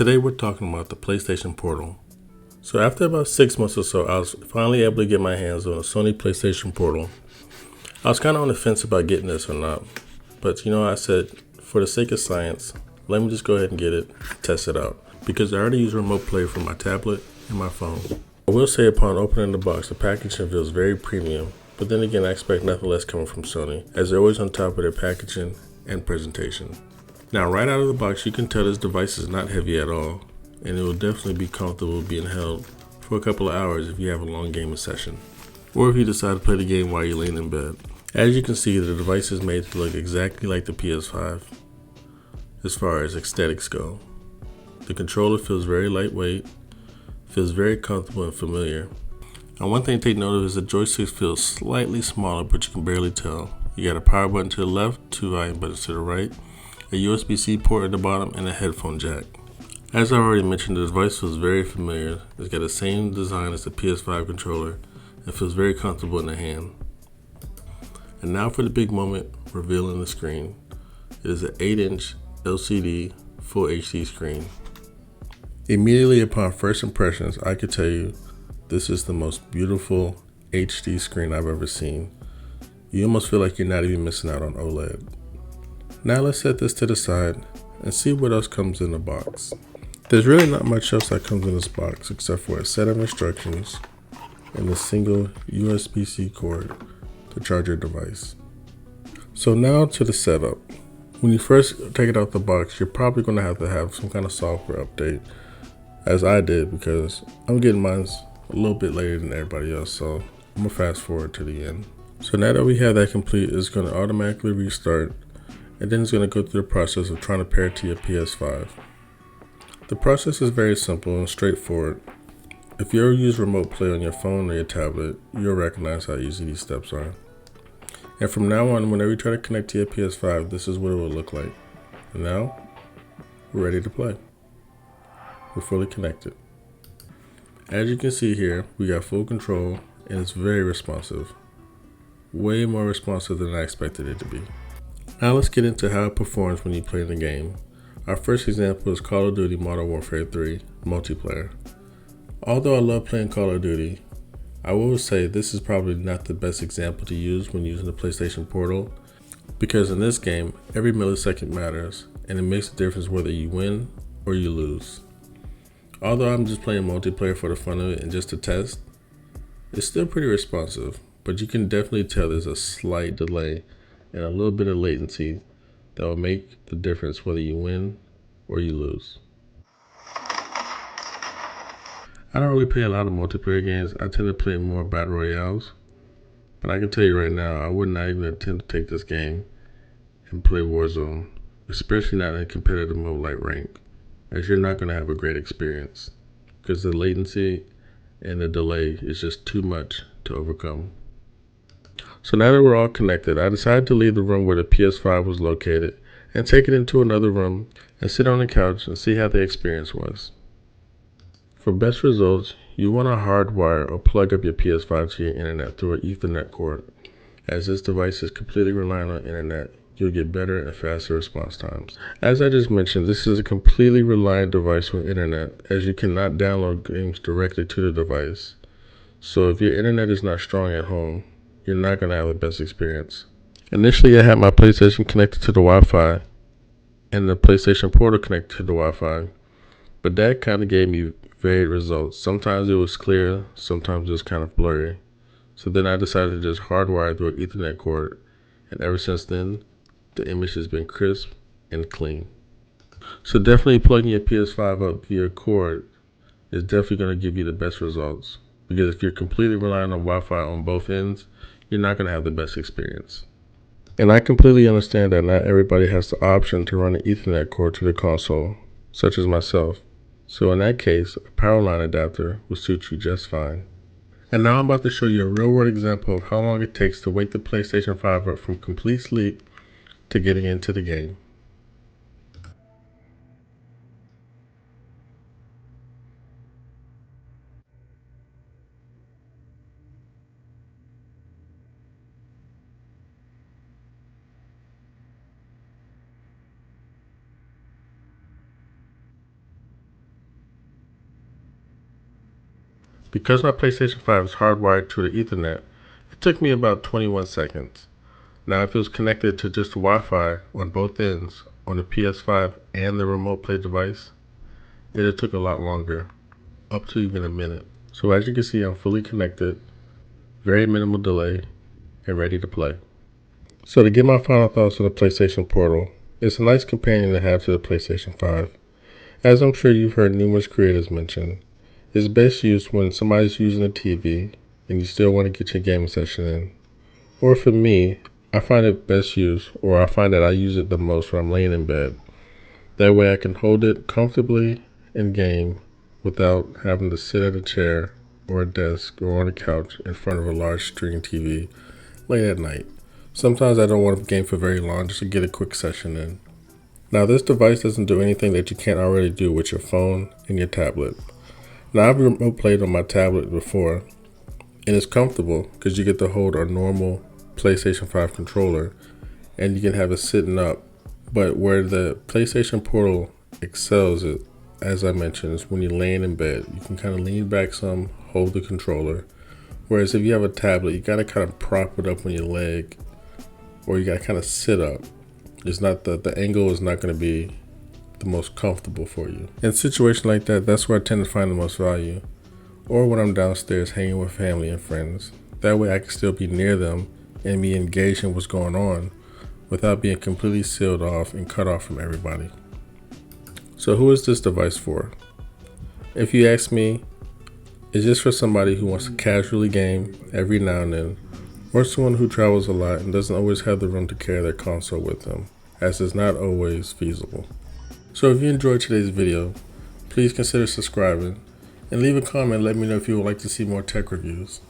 Today we're talking about the PlayStation Portal. So after about 6 months or so, I was finally able to get my hands on a Sony PlayStation Portal. I was kind of on the fence about getting this or not, but I said, for the sake of science, let me just go ahead and get it, test it out, because I already use remote play from my tablet and my phone. I will say upon opening the box, the packaging feels very premium, but then again I expect nothing less coming from Sony, as they're always on top of their packaging and presentation. Now, right out of the box, you can tell this device is not heavy at all, and it will definitely be comfortable being held for a couple of hours if you have a long gaming session, or if you decide to play the game while you're laying in bed. As you can see, the device is made to look exactly like the PS5 as far as aesthetics go. The controller feels very lightweight, feels very comfortable and familiar. And one thing to take note of is the joystick feels slightly smaller, but you can barely tell. You got a power button to the left, 2 volume buttons to the right, a USB-C port at the bottom, and a headphone jack. As I already mentioned, the device feels very familiar. It's got the same design as the PS5 controller and feels very comfortable in the hand. And now for the big moment, revealing the screen. It is an 8-inch LCD Full HD screen. Immediately upon first impressions, I could tell you this is the most beautiful HD screen I've ever seen. You almost feel like you're not even missing out on OLED. Now let's set this to the side and see what else comes in the box. There's really not much else that comes in this box except for a set of instructions and a single USB-C cord to charge your device. So now to the setup. When you first take it out the box, you're probably going to have some kind of software update, as I did, because I'm getting mine a little bit later than everybody else, so I'm going to fast forward to the end. So now that we have that complete, it's going to automatically restart, and then it's going to go through the process of trying to pair it to your PS5. The process is very simple and straightforward. If you ever use remote play on your phone or your tablet, you'll recognize how easy these steps are. And from now on, whenever you try to connect to your PS5, this is what it will look like. And now, we're ready to play. We're fully connected. As you can see here, we got full control, and it's very responsive. Way more responsive than I expected it to be. Now let's get into how it performs when you play the game. Our first example is Call of Duty Modern Warfare 3 multiplayer. Although I love playing Call of Duty, I will say this is probably not the best example to use when using the PlayStation Portal, because in this game, every millisecond matters, and it makes a difference whether you win or you lose. Although I'm just playing multiplayer for the fun of it and just to test, it's still pretty responsive, but you can definitely tell there's a slight delay and a little bit of latency that will make the difference whether you win or you lose. I don't really play a lot of multiplayer games. I tend to play more battle royales, but I can tell you right now, I would not even attempt to take this game and play Warzone, especially not in competitive mode like rank, as you're not going to have a great experience because the latency and the delay is just too much to overcome. So now that we're all connected, I decided to leave the room where the PS5 was located and take it into another room and sit on the couch and see how the experience was. For best results, you want to hardwire or plug up your PS5 to your internet through an Ethernet cord. As this device is completely reliant on internet, you'll get better and faster response times. As I just mentioned, this is a completely reliant device with internet, as you cannot download games directly to the device. So if your internet is not strong at home, you're not going to have the best experience. Initially, I had my PlayStation connected to the Wi-Fi and the PlayStation Portal connected to the Wi-Fi, but that kind of gave me varied results. Sometimes it was clear, sometimes it was kind of blurry. So then I decided to just hardwire through an Ethernet cord, and ever since then, the image has been crisp and clean. So definitely plugging your PS5 up via cord is definitely going to give you the best results, because if you're completely relying on Wi-Fi on both ends, you're not going to have the best experience. And I completely understand that not everybody has the option to run an Ethernet cord to the console, such as myself. So in that case, a power line adapter will suit you just fine. And now I'm about to show you a real-world example of how long it takes to wake the PlayStation 5 up from complete sleep to getting into the game. Because my PlayStation 5 is hardwired to the Ethernet, it took me about 21 seconds. Now if it was connected to just Wi-Fi on both ends, on the PS5 and the remote play device, it took a lot longer, up to even a minute. So as you can see, I'm fully connected, very minimal delay, and ready to play. So to get my final thoughts on the PlayStation Portal, it's a nice companion to have to the PlayStation 5. As I'm sure you've heard numerous creators mention, it's best used when somebody's using a TV and you still want to get your gaming session in. Or for me, I find it best used, or I find that I use it the most when I'm laying in bed. That way I can hold it comfortably and game without having to sit at a chair or a desk or on a couch in front of a large screen TV late at night. Sometimes I don't want to game for very long just to get a quick session in. Now this device doesn't do anything that you can't already do with your phone and your tablet. Now I've remote played on my tablet before, and it's comfortable because you get to hold a normal PlayStation 5 controller and you can have it sitting up. But where the PlayStation Portal excels, it, as I mentioned, is when you're laying in bed. You can kind of lean back some, hold the controller. Whereas if you have a tablet, you gotta kind of prop it up on your leg, or you gotta kind of sit up. It's not the angle is not going to be the most comfortable for you. In a situation like that, that's where I tend to find the most value. Or when I'm downstairs hanging with family and friends. That way I can still be near them and be engaged in what's going on without being completely sealed off and cut off from everybody. So who is this device for? If you ask me, it's just for somebody who wants to casually game every now and then, or someone who travels a lot and doesn't always have the room to carry their console with them, as it's not always feasible. So if you enjoyed today's video, please consider subscribing and leave a comment and let me know if you would like to see more tech reviews.